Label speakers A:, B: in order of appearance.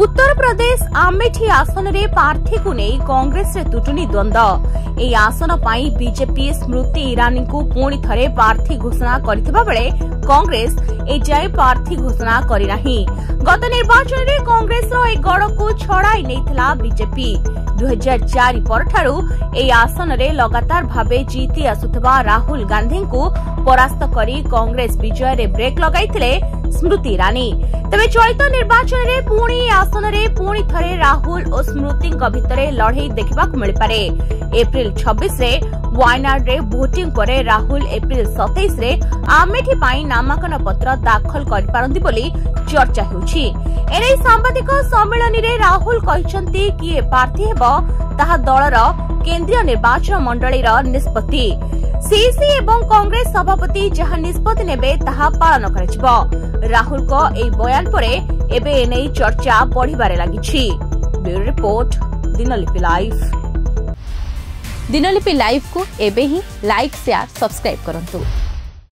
A: उत्तर प्रदेश आमेठी आसन रे प्रार्थी को नहीं कांग्रेस रे तुटुनी द्वंद्व। एई आसन पाई बीजेपी स्मृति ईरानी को पुणी थरे प्रार्थी घोषणा करथिबा बेले कांग्रेस ए जाय प्रार्थी घोषणा करि नाही। गत निर्वाचन रे कांग्रेस रो ए गड़ को छड़ाई नैथिला बीजेपी। 2004 परठारु ए आसन रे लगातार भावे जीती आसुथबा राहुल गांधी को परास्त करी कांग्रेस विजय रे ब्रेक लगाइथिले स्मृति ईरानी। तबे चलित निर्वाचन रे पुणी आसन रे पुणी थरे राहुल और स्मृति भितरे लड़ाई देखा मिल पारे। एप्रिल 26 रे वायनाड रे भोटिंग परे राहुल एप्रिल 27 रे आमेठी पाई नामांकन पत्र दाखल करि पारंती बोली चर्चा हेउछि। एने सांबादिक सम्मेलन रे राहुल कहिसंती कि ए प्रार्थी हेबो ताहा दलर केंद्रीय निर्वाचन मंडली रो निष्पत्ति। सीसी एवं कांग्रेस सभापति जहां निष्पत्ति नेबे ताहा पालन कराजिबो। राहुल को ए बयान परे एबे एने चर्चा बढ़िबारे लागिछि। Bureau report Dinalipi live.
B: Dinalipi live को एबे ही लाइक शेयर सब्सक्राइब करंतु।